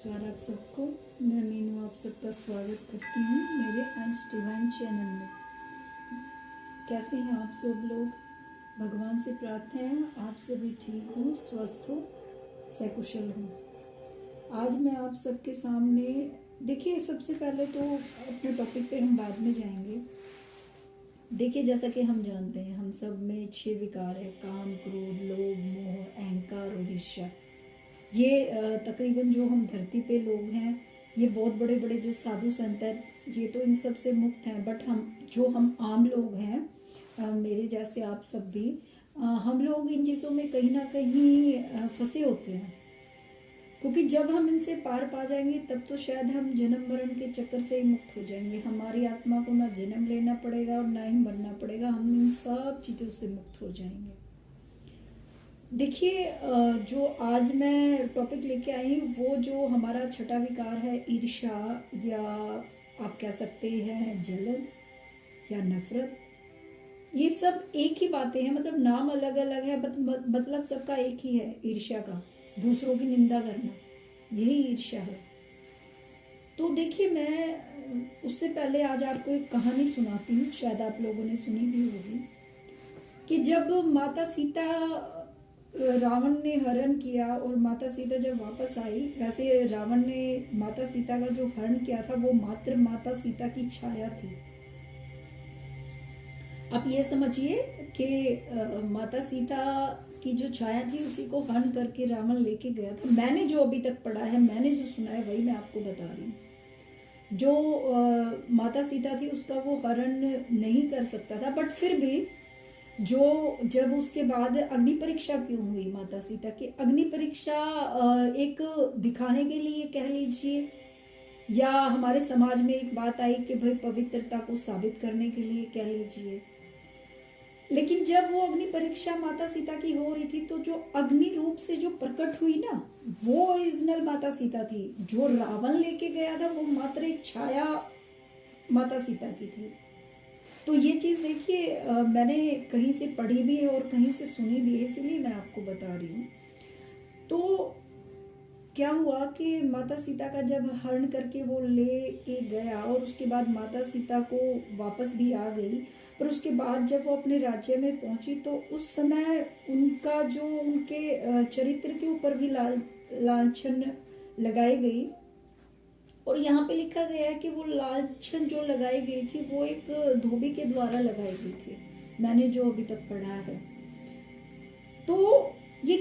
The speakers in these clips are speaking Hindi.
नमस्कार आप सबको। मैं मीनू आप सबका स्वागत करती हूँ मेरे अंश डिवाइन चैनल में। कैसे हैं आप सब लोग? भगवान से प्रार्थना है आप सभी ठीक हो, स्वस्थ हो, सकुशल हो। आज मैं आप सबके सामने, देखिए सबसे पहले तो अपने टॉपिक पे हम बाद में जाएंगे। देखिए जैसा कि हम जानते हैं हम सब में 6 विकार है, काम, क्रोध, लोभ, मोह, अहंकार और ईर्ष्या। ये तकरीबन जो हम धरती पे लोग हैं, ये बहुत बड़े बड़े जो साधु संत हैं, ये तो इन सब से मुक्त हैं। बट हम आम लोग हैं, मेरे जैसे आप सब भी, हम लोग इन चीज़ों में कहीं ना कहीं फंसे होते हैं। क्योंकि जब हम इनसे पार पा जाएंगे तब तो शायद हम जन्म मरण के चक्कर से ही मुक्त हो जाएंगे। हमारी आत्मा को ना जन्म लेना पड़ेगा और ना ही मरना पड़ेगा, हम इन सब चीज़ों से मुक्त हो जाएंगे। देखिए जो आज मैं टॉपिक लेके आई हूँ वो जो हमारा छठा विकार है, ईर्ष्या, या आप कह सकते हैं जलन या नफरत। ये सब एक ही बातें हैं, मतलब नाम अलग अलग है, मतलब सबका एक ही है, ईर्ष्या का, दूसरों की निंदा करना, यही ईर्ष्या है। तो देखिए मैं उससे पहले आज आपको एक कहानी सुनाती हूँ, शायद आप लोगों ने सुनी भी होगी, कि जब माता सीता, रावण ने हरण किया और माता सीता जब वापस आई, वैसे रावण ने माता सीता का जो हरण किया था वो मात्र माता सीता की छाया थी। आप ये समझिए कि माता सीता की जो छाया थी उसी को हरण करके रावण लेके गया था। मैंने जो अभी तक पढ़ा है, मैंने जो सुना है, वही मैं आपको बता रही हूँ। जो माता सीता थी उसका वो हरण नहीं कर सकता था, बट फिर भी जब उसके बाद अग्नि परीक्षा क्यों हुई माता सीता की? अग्नि परीक्षा एक दिखाने के लिए कह लीजिए, या हमारे समाज में एक बात आई कि भाई पवित्रता को साबित करने के लिए कह लीजिए। लेकिन जब वो अग्नि परीक्षा माता सीता की हो रही थी तो जो अग्नि रूप से जो प्रकट हुई ना, वो ओरिजिनल माता सीता थी। जो रावण लेके गया था वो मात्र एक छाया माता सीता की थी। तो ये चीज़ देखिए मैंने कहीं से पढ़ी भी है और कहीं से सुनी भी है, इसलिए मैं आपको बता रही हूँ। तो क्या हुआ कि माता सीता का जब हरण करके वो ले के गया और उसके बाद माता सीता को वापस भी आ गई, पर उसके बाद जब वो अपने राज्य में पहुंची तो उस समय उनका जो उनके चरित्र के ऊपर भी लांछन लगाई गई। और यहाँ पे लिखा गया है कि वो लांछन जो लगाई गई थी वो एक धोबी के द्वारा लगाई गई थी, मैंने जो अभी तक पढ़ा है। तो ये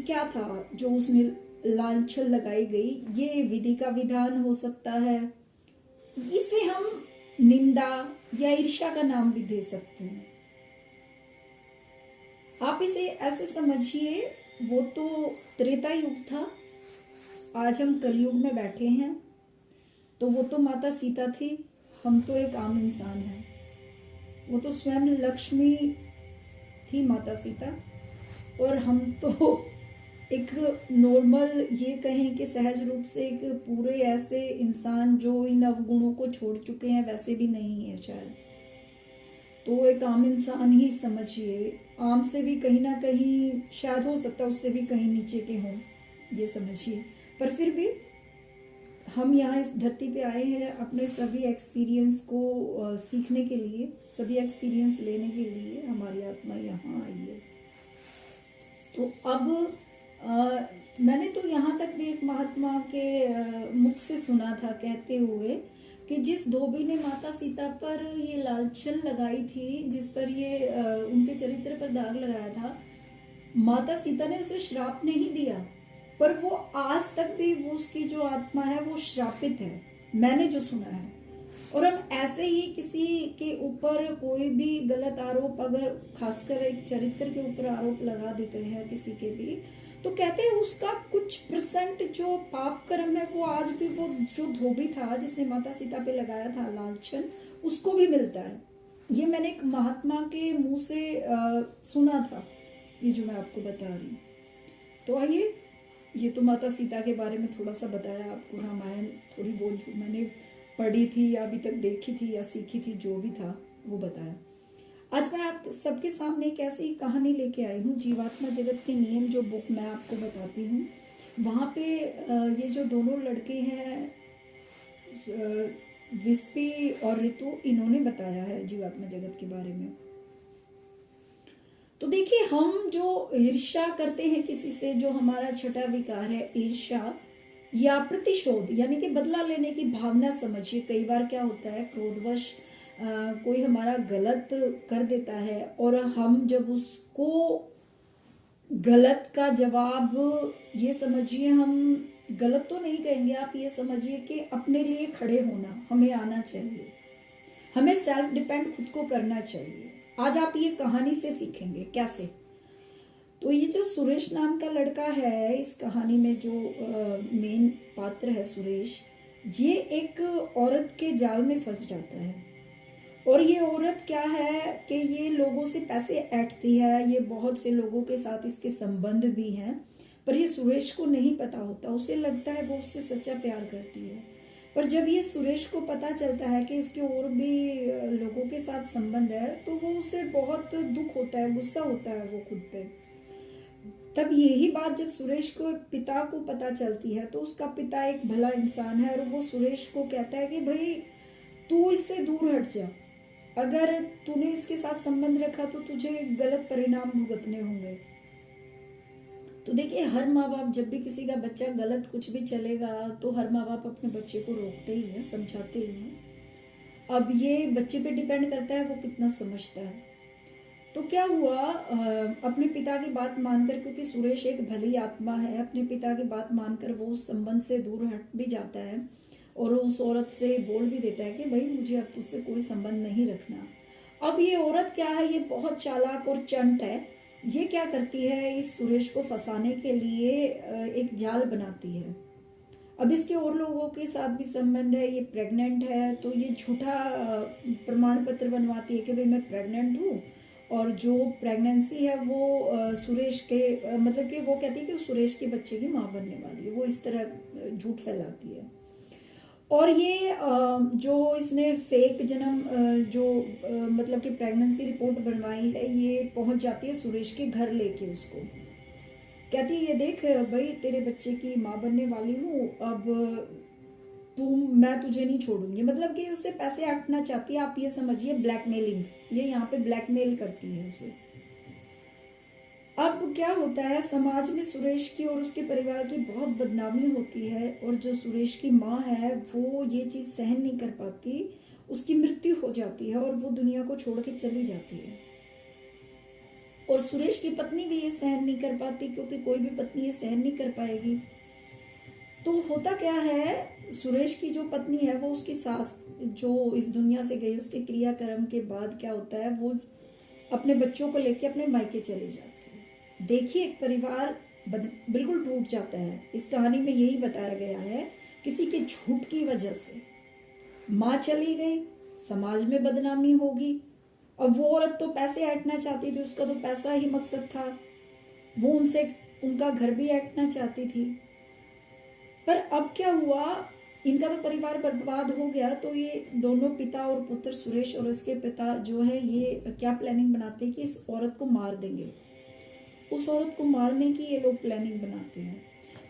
क्या था जो उसने लांछन लगाई गई? ये विधि का विधान हो सकता है, इसे हम निंदा या ईर्ष्या का नाम भी दे सकते हैं। आप इसे ऐसे समझिए, वो तो त्रेता युग था, आज हम कलयुग में बैठे हैं। तो वो तो माता सीता थी, हम तो एक आम इंसान हैं। वो तो स्वयं लक्ष्मी थी माता सीता, और हम तो एक नॉर्मल, ये कहें कि सहज रूप से एक पूरे ऐसे इंसान जो इन अवगुणों को छोड़ चुके हैं वैसे भी नहीं है शायद। तो एक आम इंसान ही समझिए, आम से भी कहीं ना कहीं शायद हो सकता है उससे भी कहीं नीचे के हों, ये समझिए। पर फिर भी हम यहाँ इस धरती पे आए हैं अपने सभी एक्सपीरियंस को सीखने के लिए, सभी एक्सपीरियंस लेने के लिए हमारी आत्मा यहाँ आई है। तो अब मैंने तो यहाँ तक भी एक महात्मा के मुख से सुना था कहते हुए कि जिस धोबी ने माता सीता पर ये लांछन लगाई थी, जिस पर ये उनके चरित्र पर दाग लगाया था, माता सीता ने उसे श्राप नहीं दिया, पर वो आज तक भी वो उसकी जो आत्मा है वो श्रापित है, मैंने जो सुना है। और हम ऐसे ही किसी के ऊपर कोई भी गलत आरोप, अगर खासकर एक चरित्र के ऊपर आरोप लगा देते हैं किसी के भी, तो कहते हैं उसका कुछ % जो पाप कर्म है वो आज भी वो जो धोबी था जिसने माता सीता पे लगाया था लांछन, उसको भी मिलता है। ये मैंने एक महात्मा के मुंह से सुना था, ये जो मैं आपको बता रही हूँ। तो आइए, ये तो माता सीता के बारे में थोड़ा सा बताया आपको, रामायण थोड़ी बहुत जो मैंने पढ़ी थी या अभी तक देखी थी या सीखी थी, जो भी था वो बताया। आज मैं आप सबके सामने एक ऐसी कहानी लेके आई हूँ, जीवात्मा जगत के नियम, जो बुक मैं आपको बताती हूँ। वहाँ पे ये जो दोनों लड़के हैं, विस्पी और ऋतु, इन्होंने बताया है जीवात्मा जगत के बारे में। तो देखिए, हम जो ईर्ष्या करते हैं किसी से, जो हमारा छठा विकार है ईर्ष्या या प्रतिशोध, यानी कि बदला लेने की भावना समझिए। कई बार क्या होता है, क्रोधवश कोई हमारा गलत कर देता है और हम जब उसको गलत का जवाब, ये समझिए, हम गलत तो नहीं कहेंगे, आप ये समझिए कि अपने लिए खड़े होना हमें आना चाहिए। हमें सेल्फ डिपेंड खुद को करना चाहिए। आज आप ये कहानी से सीखेंगे कैसे। तो ये जो सुरेश नाम का लड़का है, इस कहानी में जो मेन पात्र है सुरेश, ये एक औरत के जाल में फंस जाता है। और ये औरत क्या है कि ये लोगों से पैसे ऐंठती है, ये बहुत से लोगों के साथ इसके संबंध भी हैं, पर ये सुरेश को नहीं पता होता। उसे लगता है वो उससे सच्चा प्यार करती है, पर जब ये सुरेश को पता चलता है कि इसके और भी लोगों के साथ संबंध है, तो वो उसे बहुत दुख होता है, गुस्सा होता है वो खुद पे। तब यही बात जब सुरेश को पिता को पता चलती है, तो उसका पिता एक भला इंसान है और वो सुरेश को कहता है कि भाई तू इससे दूर हट जा, अगर तूने इसके साथ संबंध रखा तो तुझे गलत परिणाम भुगतने होंगे। तो देखिए, हर माँ बाप जब भी किसी का बच्चा गलत कुछ भी चलेगा, तो हर माँ बाप अपने बच्चे को रोकते ही हैं, समझाते ही हैं। अब ये बच्चे पे डिपेंड करता है वो कितना समझता है। तो क्या हुआ, अपने पिता की बात मानकर, क्योंकि सुरेश एक भली आत्मा है, अपने पिता की बात मानकर वो उस संबंध से दूर हट भी जाता है और उस औरत से बोल भी देता है कि भाई मुझे अब तुझसे कोई संबंध नहीं रखना। अब ये औरत क्या है, ये बहुत चालाक और चंट है। ये क्या करती है, इस सुरेश को फंसाने के लिए एक जाल बनाती है। अब इसके और लोगों के साथ भी संबंध है, ये प्रेग्नेंट है, तो ये झूठा प्रमाण पत्र बनवाती है कि भाई मैं प्रेग्नेंट हूँ, और जो प्रेगनेंसी है वो सुरेश के मतलब कि वो कहती है कि सुरेश के बच्चे की माँ बनने वाली है। वो इस तरह झूठ फैलाती है। और ये जो इसने फेक जन्म जो मतलब कि प्रेगनेंसी रिपोर्ट बनवाई है, ये पहुंच जाती है सुरेश के घर लेके उसको। कहती है ये देख भाई, तेरे बच्चे की माँ बनने वाली हूँ, अब मैं तुझे नहीं छोड़ूंगी। मतलब कि उससे पैसे ऐंठना चाहती है, आप ये समझिए ब्लैकमेलिंग। ये यहाँ पे ब्लैकमेल करती है उसे। अब क्या होता है, समाज में सुरेश की और उसके परिवार की बहुत बदनामी होती है, और जो सुरेश की माँ है वो ये चीज सहन नहीं कर पाती, उसकी मृत्यु हो जाती है और वो दुनिया को छोड़ के चली जाती है। और सुरेश की पत्नी भी ये सहन नहीं कर पाती, क्योंकि कोई भी पत्नी ये सहन नहीं कर पाएगी। तो होता क्या है, सुरेश की जो पत्नी है वो उसकी सास जो इस दुनिया से गई, उसके क्रियाक्रम के बाद क्या होता है, वो अपने बच्चों को लेके अपने मायके चली जाती है। देखिए, एक परिवार बिल्कुल टूट जाता है। इस कहानी में यही बताया गया है, किसी के झूठ की वजह से माँ चली गई, समाज में बदनामी होगी। और वो औरत तो पैसे ऐंठना चाहती थी, उसका तो पैसा ही मकसद था, वो उनसे उनका घर भी ऐंठना चाहती थी। पर अब क्या हुआ, इनका तो परिवार बर्बाद हो गया। तो ये दोनों पिता और पुत्र, सुरेश और इसके पिता जो है, ये क्या प्लानिंग बनाते हैं कि इस औरत को मार देंगे। उस औरत को मारने की ये लोग प्लानिंग बनाते हैं।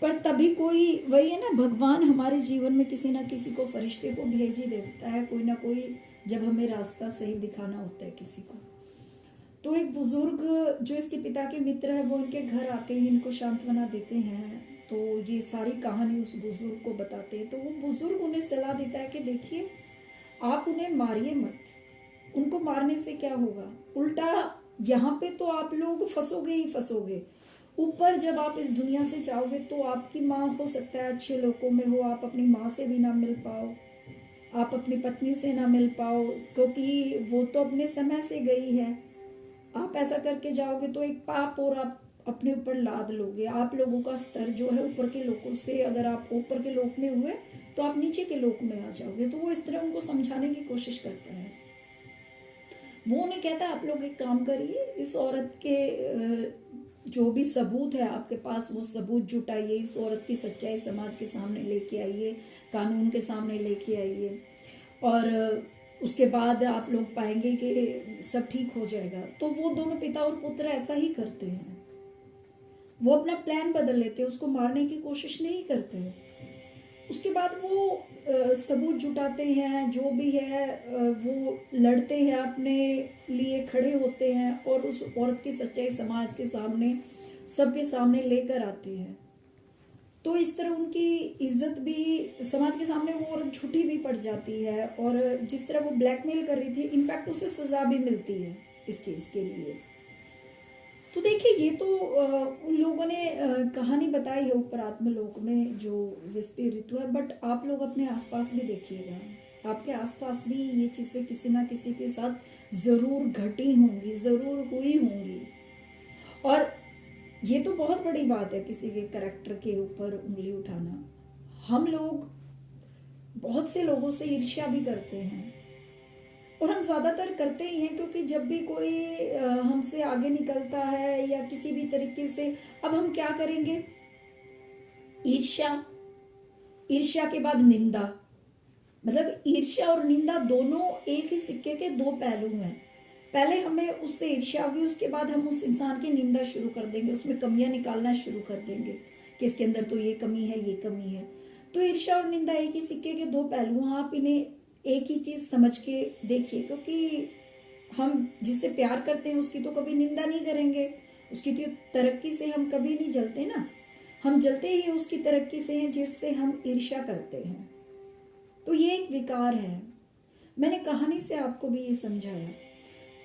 पर तभी कोई, वही है ना, भगवान हमारे जीवन में किसी ना किसी को, फरिश्ते को भेज ही देता है, कोई ना कोई, जब हमें रास्ता सही दिखाना होता है किसी को। तो एक बुजुर्ग जो इसके पिता के मित्र है, वो इनके घर आते हैं, इनको सांत्वना देते हैं। तो ये सारी कहानी उस बुजुर्ग को बताते हैं। तो वो बुजुर्ग उन्हें सलाह देता है कि देखिए, आप उन्हें मारिए मत, उनको मारने से क्या होगा, उल्टा यहाँ पे तो आप लोग फंसोगे ही फंसोगे। ऊपर जब आप इस दुनिया से जाओगे तो आपकी माँ हो सकता है अच्छे लोगों में हो, आप अपनी माँ से भी ना मिल पाओ, आप अपनी पत्नी से ना मिल पाओ, क्योंकि वो तो अपने समय से गई है। आप ऐसा करके जाओगे तो एक पाप और आप अपने ऊपर लाद लोगे। आप लोगों का स्तर जो है ऊपर के लोगों से, अगर आप ऊपर के लोक में हुए तो आप नीचे के लोक में आ जाओगे। तो वो इस तरह उनको समझाने की कोशिश करता है। वो उन्हें कहता है आप लोग एक काम करिए, इस औरत के जो भी सबूत है आपके पास, वो सबूत जुटाइए, इस औरत की सच्चाई समाज के सामने लेके आइए, कानून के सामने लेके आइए, और उसके बाद आप लोग पाएंगे कि सब ठीक हो जाएगा। तो वो दोनों पिता और पुत्र ऐसा ही करते हैं। वो अपना प्लान बदल लेते हैं, उसको मारने की कोशिश नहीं करते। उसके बाद वो सबूत जुटाते हैं, जो भी है वो लड़ते हैं, अपने लिए खड़े होते हैं और उस औरत की सच्चाई समाज के सामने, सबके सामने लेकर आते हैं। तो इस तरह उनकी इज्जत भी समाज के सामने, वो औरत झूठी भी पड़ जाती है, और जिस तरह वो ब्लैकमेल कर रही थी, इनफैक्ट उसे सजा भी मिलती है इस चीज़ के लिए। तो देखिए, ये तो उन लोगों ने कहानी बताई है ऊपर आत्मलोक में जो विस्पी ऋतु है, बट आप लोग अपने आसपास भी देखिएगा, आपके आसपास भी ये चीज़ें किसी ना किसी के साथ ज़रूर घटी होंगी, ज़रूर हुई होंगी। और ये तो बहुत बड़ी बात है किसी के कैरेक्टर के ऊपर उंगली उठाना। हम लोग बहुत से लोगों से ईर्ष्या भी करते हैं, और हम ज़्यादातर करते ही हैं, क्योंकि जब भी कोई हमसे आगे निकलता है या किसी भी तरीके से, अब हम क्या करेंगे, ईर्ष्या, ईर्ष्या के बाद निंदा, मतलब ईर्ष्या और निंदा दोनों एक ही सिक्के के दो पहलू हैं। पहले हमें उससे ईर्ष्या होगी, उसके बाद हम उस इंसान की निंदा शुरू कर देंगे, उसमें कमियां निकालना शुरू कर देंगे कि इसके अंदर तो ये कमी है, ये कमी है। तो ईर्ष्या और निंदा एक ही सिक्के के दो पहलू हैं, आप इन्हें एक ही चीज समझ के देखिए, क्योंकि हम जिससे प्यार करते हैं उसकी तो कभी निंदा नहीं करेंगे, उसकी तो तरक्की से हम कभी नहीं जलते ना, हम जलते ही उसकी तरक्की से हैं जिससे हम ईर्ष्या करते हैं। तो ये एक विकार है। मैंने कहानी से आपको भी ये समझाया,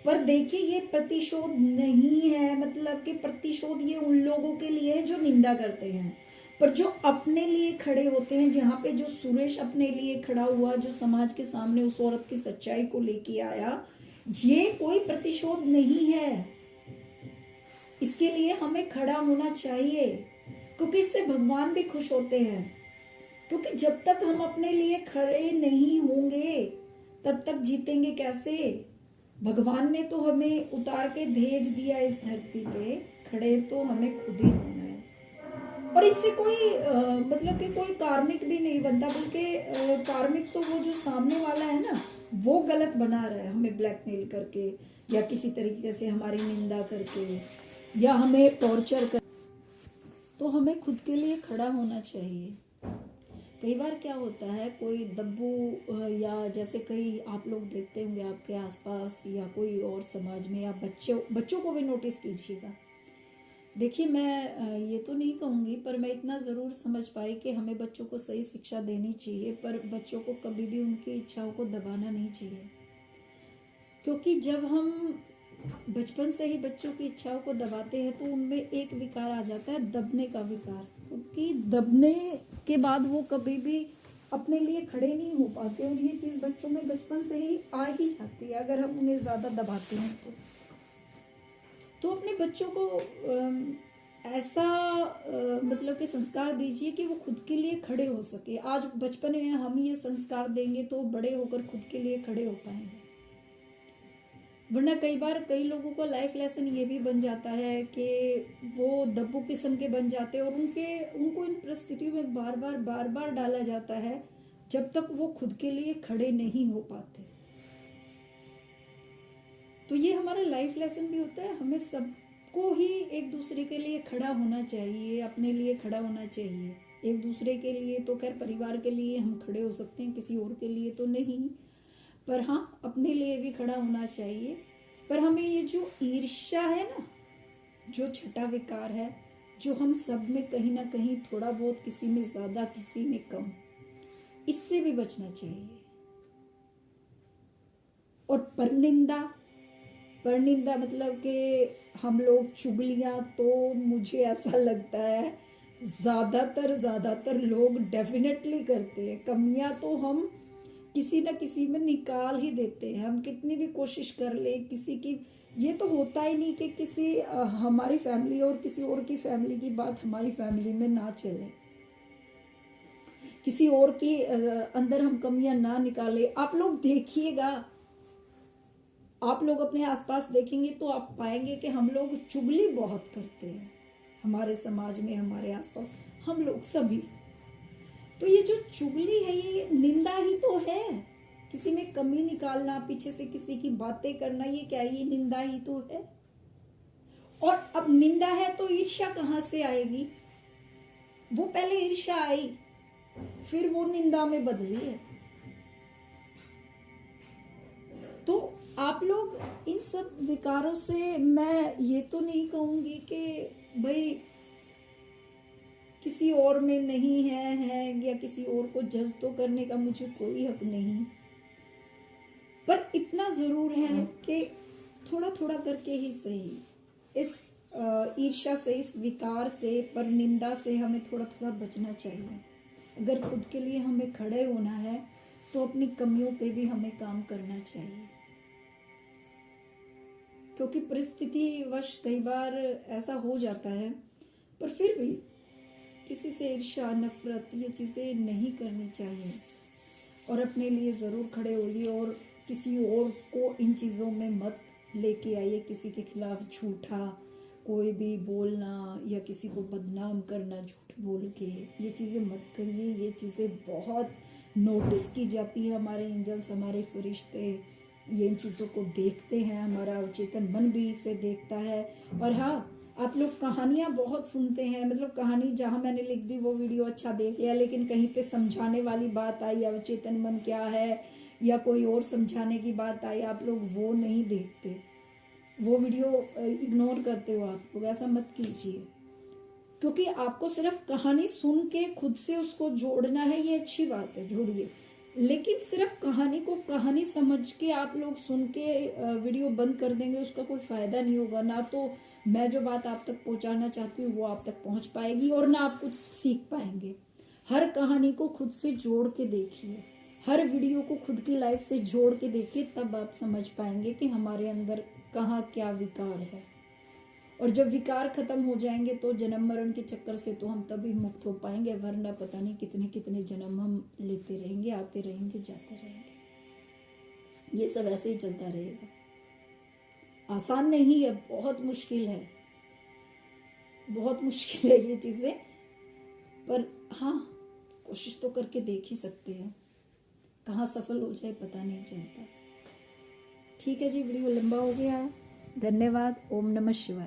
पर देखिए ये प्रतिशोध नहीं है, मतलब कि प्रतिशोध ये उन लोगों के लिए है जो निंदा करते हैं, पर जो अपने लिए खड़े होते हैं, जहाँ पे जो सुरेश अपने लिए खड़ा हुआ, जो समाज के सामने उस औरत की सच्चाई को लेके आया, ये कोई प्रतिशोध नहीं है। इसके लिए हमें खड़ा होना चाहिए, क्योंकि इससे भगवान भी खुश होते हैं। क्योंकि जब तक हम अपने लिए खड़े नहीं होंगे तब तक जीतेंगे कैसे। भगवान ने तो हमें उतार के भेज दिया इस धरती पे, खड़े तो हमें खुद ही होना है। और इससे कोई मतलब कि कोई कार्मिक भी नहीं बनता, बल्कि कार्मिक तो वो जो सामने वाला है ना, वो गलत बना रहा है, हमें ब्लैकमेल करके या किसी तरीके से हमारी निंदा करके या हमें टॉर्चर कर। तो हमें खुद के लिए खड़ा होना चाहिए। कई बार क्या होता है, कोई दब्बू या जैसे कई आप लोग देखते होंगे आपके आसपास या कोई और समाज में, या बच्चों को भी नोटिस कीजिएगा। देखिए, मैं ये तो नहीं कहूँगी, पर मैं इतना ज़रूर समझ पाई कि हमें बच्चों को सही शिक्षा देनी चाहिए, पर बच्चों को कभी भी उनकी इच्छाओं को दबाना नहीं चाहिए। क्योंकि जब हम बचपन से ही बच्चों की इच्छाओं को दबाते हैं तो उनमें एक विकार आ जाता है, दबने का विकार, क्योंकि दबने के बाद वो कभी भी अपने लिए खड़े नहीं हो पाते, और ये चीज़ बच्चों में बचपन से ही आ ही जाती है अगर हम उन्हें ज़्यादा दबाते हैं तो अपने बच्चों को ऐसा मतलब कि संस्कार दीजिए कि वो खुद के लिए खड़े हो सके। आज बचपन में हम ये संस्कार देंगे तो बड़े होकर खुद के लिए खड़े हो पाएंगे। वरना कई बार कई लोगों को लाइफ लेसन ये भी बन जाता है कि वो दब्बू किस्म के बन जाते हैं, और उनको इन परिस्थितियों में बार बार डाला जाता है जब तक वो खुद के लिए खड़े नहीं हो पाते। तो ये हमारा लाइफ लेसन भी होता है, हमें सबको ही एक दूसरे के लिए खड़ा होना चाहिए, अपने लिए खड़ा होना चाहिए। एक दूसरे के लिए तो खैर परिवार के लिए हम खड़े हो सकते हैं, किसी और के लिए तो नहीं, पर हाँ अपने लिए भी खड़ा होना चाहिए। पर हमें ये जो ईर्ष्या है ना, जो छठा विकार है, जो हम सब में कहीं ना कहीं थोड़ा बहुत, किसी में ज्यादा किसी में कम, इससे भी बचना चाहिए। और परनिंदा मतलब कि हम लोग चुगलियां, तो मुझे ऐसा लगता है ज्यादातर लोग डेफिनेटली करते हैं। कमियां तो हम किसी न किसी में निकाल ही देते हैं, हम कितनी भी कोशिश कर ले किसी की। ये तो होता ही नहीं कि किसी हमारी फैमिली और किसी और की फैमिली की बात हमारी फैमिली में ना चले, किसी और की अंदर हम कमियां ना निकाले। आप लोग देखिएगा, आप लोग अपने आसपास देखेंगे तो आप पाएंगे कि हम लोग चुगली बहुत करते हैं हमारे समाज में, हमारे आसपास हम लोग सभी। तो ये जो चुगली है ये निंदा ही तो है, किसी में कमी निकालना, पीछे से किसी की बातें करना, ये क्या है, ये निंदा ही तो है। और अब निंदा है तो ईर्ष्या कहाँ से आएगी? वो पहले ईर्ष्या आई, फिर वो निंदा में बदली है। तो आप लोग इन सब विकारों से, मैं ये तो नहीं कहूंगी कि भाई किसी और में नहीं है या किसी और को जज तो करने का मुझे कोई हक नहीं, पर इतना जरूर है कि थोड़ा थोड़ा करके ही सही इस ईर्ष्या से, इस विकार से, पर निंदा से हमें थोड़ा थोड़ा बचना चाहिए। अगर खुद के लिए हमें खड़े होना है तो अपनी कमियों पे भी हमें काम करना चाहिए, क्योंकि परिस्थिति वश कई बार ऐसा हो जाता है। पर फिर भी किसी से ईर्ष्या, नफरत, ये चीज़ें नहीं करनी चाहिए और अपने लिए ज़रूर खड़े होइए और किसी और को इन चीज़ों में मत लेके आइए। किसी के खिलाफ झूठा कोई भी बोलना या किसी को बदनाम करना झूठ बोल के, ये चीज़ें मत करिए। ये चीज़ें बहुत नोटिस की जाती है, हमारे एंजल्स, हमारे फरिश्ते ये इन चीज़ों को देखते हैं, हमारा अवचेतन मन भी इसे देखता है। और हाँ, आप लोग कहानियाँ बहुत सुनते हैं, मतलब कहानी जहाँ मैंने लिख दी वो वीडियो अच्छा देख लिया, लेकिन कहीं पे समझाने वाली बात आई, अवचेतन मन क्या है या कोई और समझाने की बात आई, आप लोग वो नहीं देखते, वो वीडियो इग्नोर करते हो। आप लोग ऐसा मत कीजिए, क्योंकि आपको सिर्फ कहानी सुन के खुद से उसको जोड़ना है, ये अच्छी बात है, जोड़िए। लेकिन सिर्फ कहानी को कहानी समझ के आप लोग सुन के वीडियो बंद कर देंगे, उसका कोई फायदा नहीं होगा। ना तो मैं जो बात आप तक पहुंचाना चाहती हूँ वो आप तक पहुंच पाएगी और ना आप कुछ सीख पाएंगे। हर कहानी को खुद से जोड़ के देखिए, हर वीडियो को खुद की लाइफ से जोड़ के देखिए, तब आप समझ पाएंगे कि हमारे अंदर कहाँ क्या विकार है। और जब विकार खत्म हो जाएंगे तो जन्म मरण के चक्कर से तो हम तभी मुक्त हो पाएंगे, वरना पता नहीं कितने कितने जन्म हम लेते रहेंगे, आते रहेंगे, जाते रहेंगे। ये सब ऐसे ही चलता रहेगा। आसान नहीं है, बहुत मुश्किल है, बहुत मुश्किल है ये चीजें, पर हाँ, कोशिश तो करके देख ही सकते हैं। कहाँ सफल हो जाए पता नहीं चलता। ठीक है जी, वीडियो लंबा हो गया है। धन्यवाद। ओम नमः शिवाय।